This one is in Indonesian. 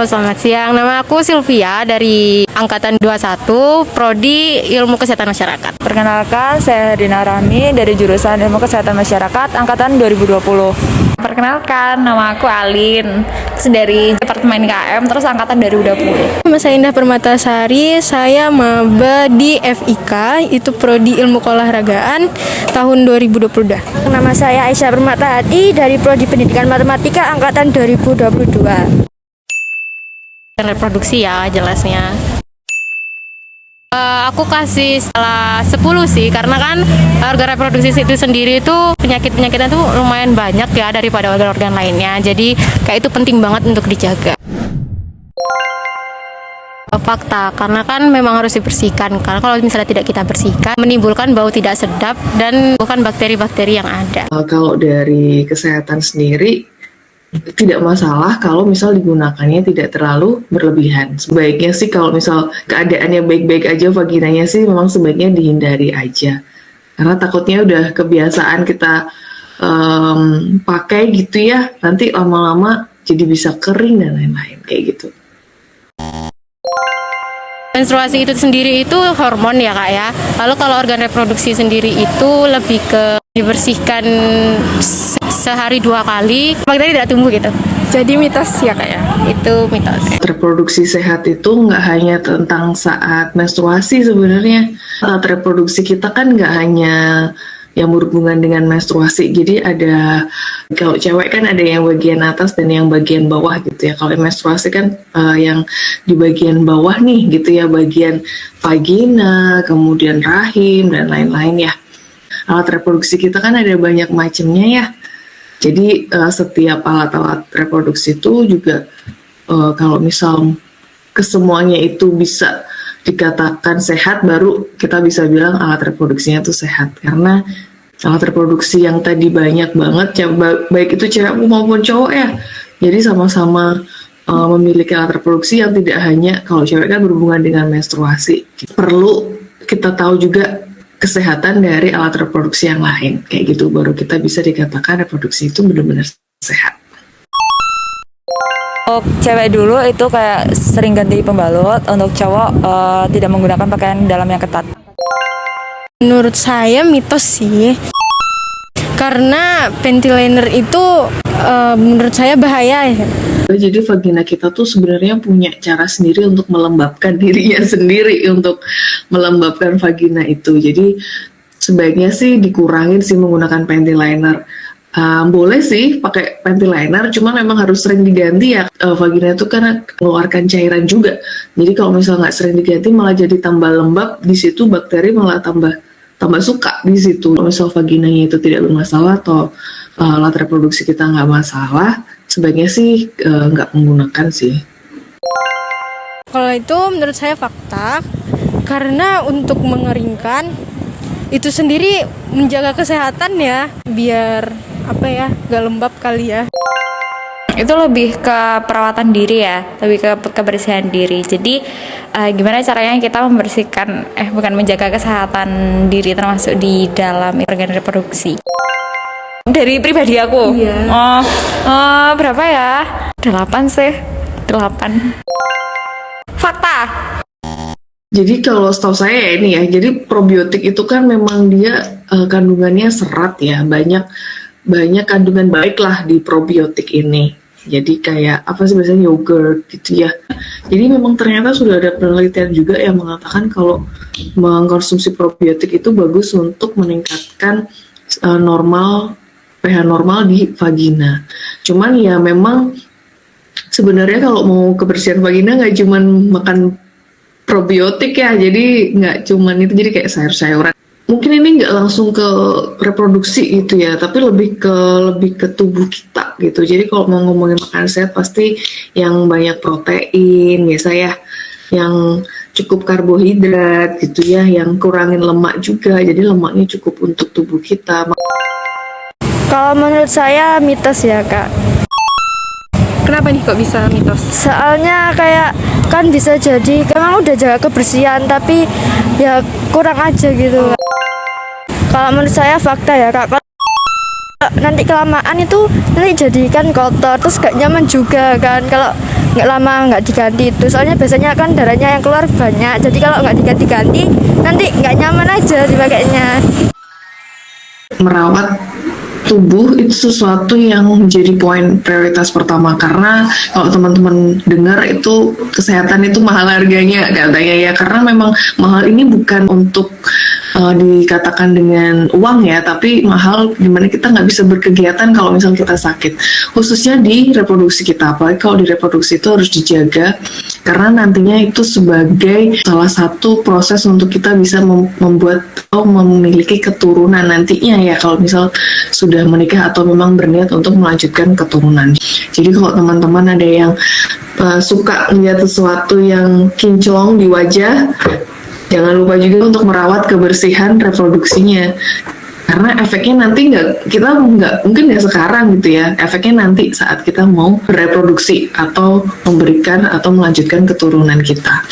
selamat siang. Nama aku Sylvia dari Angkatan 21, Prodi Ilmu Kesehatan Masyarakat. Perkenalkan, saya Dina Rahmi dari jurusan Ilmu Kesehatan Masyarakat Angkatan 2020. Perkenalkan, nama aku Alin dari Departemen KM, terus Angkatan 2020. Nama saya Indah Permatasari, saya maba di FIK, itu Prodi Ilmu Keolahragaan tahun 2020. Nama saya Aisyah Permatahati dari Prodi Pendidikan Matematika Angkatan 2022. Reproduksi ya jelasnya. Aku kasih salah 10 sih, karena kan organ reproduksi itu sendiri itu penyakit-penyakitnya tuh lumayan banyak ya daripada organ-organ lainnya. Jadi kayak itu penting banget untuk dijaga. Fakta, karena kan memang harus dibersihkan. Karena kalau misalnya tidak kita bersihkan, menimbulkan bau tidak sedap dan bukan bakteri-bakteri yang ada. Kalau dari kesehatan sendiri, tidak masalah kalau misal digunakannya tidak terlalu berlebihan. Sebaiknya sih kalau misal keadaannya baik-baik aja, vaginanya sih memang sebaiknya dihindari aja. Karena takutnya udah kebiasaan kita pakai gitu ya, nanti lama-lama jadi bisa kering dan lain-lain kayak gitu. Menstruasi itu sendiri itu hormon ya kak ya. Lalu kalau organ reproduksi sendiri itu lebih ke dibersihkan sehari 2 kali, bakteri tidak tumbuh gitu. Jadi mitos ya kak ya, itu mitos. Reproduksi sehat itu nggak hanya tentang saat menstruasi sebenarnya. Saat reproduksi kita kan nggak hanya yang berhubungan dengan menstruasi. Jadi ada, kalau cewek kan ada yang bagian atas dan yang bagian bawah gitu ya. Kalau menstruasi kan yang di bagian bawah nih gitu ya, bagian vagina, kemudian rahim dan lain-lain ya. Alat reproduksi kita kan ada banyak macamnya ya. Jadi setiap alat-alat reproduksi itu juga kalau misal kesemuanya itu bisa dikatakan sehat, baru kita bisa bilang alat reproduksinya itu sehat. Karena alat reproduksi yang tadi banyak banget, baik itu cewek maupun cowok ya. Jadi sama-sama memiliki alat reproduksi yang tidak hanya, kalau cewek kan berhubungan dengan menstruasi. Perlu kita tahu juga kesehatan dari alat reproduksi yang lain. Kayak gitu, baru kita bisa dikatakan reproduksi itu benar-benar sehat. Untuk cewek dulu itu kayak sering ganti pembalut, untuk cowok tidak menggunakan pakaian dalam yang ketat. Menurut saya mitos sih, karena panty liner itu menurut saya bahaya ya. Jadi vagina kita tuh sebenarnya punya cara sendiri untuk melembabkan dirinya sendiri, untuk melembabkan vagina itu. Jadi sebaiknya sih dikurangin sih menggunakan panty liner. Boleh sih pakai panty liner, cuma memang harus sering diganti ya. Vagina itu karena mengeluarkan cairan juga. Jadi kalau misalnya nggak sering diganti malah jadi tambah lembab, di situ bakteri malah tambah suka di situ. Kalau misal vaginanya itu tidak bermasalah atau alat reproduksi kita nggak masalah, sebaiknya sih nggak menggunakan sih. Kalau itu menurut saya fakta, karena untuk mengeringkan itu sendiri menjaga kesehatan ya, biar apa ya, gak lembab kali ya. Itu lebih ke perawatan diri ya, lebih ke kebersihan diri. Jadi gimana caranya kita membersihkan, bukan menjaga kesehatan diri termasuk di dalam organ reproduksi. Dari pribadi aku, iya. Berapa ya? 8 sih, 8. Fakta. Jadi kalau setahu saya ini ya, jadi probiotik itu kan memang dia kandungannya serat ya, banyak kandungan baik lah di probiotik ini. Jadi kayak apa sih biasanya yogurt gitu ya. Jadi memang ternyata sudah ada penelitian juga yang mengatakan kalau mengkonsumsi probiotik itu bagus untuk meningkatkan pH normal di vagina. Cuman ya memang sebenarnya kalau mau kebersihan vagina nggak cuman makan probiotik ya, jadi nggak cuman itu, jadi kayak sayur-sayuran. Mungkin ini nggak langsung ke reproduksi gitu ya, tapi lebih ke tubuh kita gitu. Jadi kalau mau ngomongin makanan sehat pasti yang banyak protein biasa ya, yang cukup karbohidrat gitu ya, yang kurangin lemak juga. Jadi lemaknya cukup untuk tubuh kita. Kalau menurut saya mitos ya kak. Kenapa nih kok bisa mitos? Soalnya kayak kan bisa jadi memang udah jaga kebersihan tapi ya kurang aja gitu. Kalau menurut saya fakta ya kak. Kalau nanti kelamaan itu nanti jadikan kotor, terus gak nyaman juga kan. Kalau nggak lama nggak diganti itu. Soalnya biasanya kan darahnya yang keluar banyak. Jadi kalau nggak diganti-ganti nanti nggak nyaman aja dipakainya. Merawat tubuh itu sesuatu yang menjadi poin prioritas pertama, karena kalau teman-teman dengar itu kesehatan itu mahal harganya katanya ya, karena memang mahal ini bukan untuk dikatakan dengan uang ya, tapi mahal dimana kita nggak bisa berkegiatan kalau misal kita sakit, khususnya di reproduksi kita. Apalagi kalau di reproduksi itu harus dijaga karena nantinya itu sebagai salah satu proses untuk kita bisa membuat atau memiliki keturunan nantinya ya, kalau misal sudah menikah atau memang berniat untuk melanjutkan keturunan. Jadi kalau teman-teman ada yang suka melihat sesuatu yang kinclong di wajah, jangan lupa juga untuk merawat kebersihan reproduksinya, karena efeknya nanti mungkin nggak sekarang gitu ya, efeknya nanti saat kita mau bereproduksi atau memberikan atau melanjutkan keturunan kita.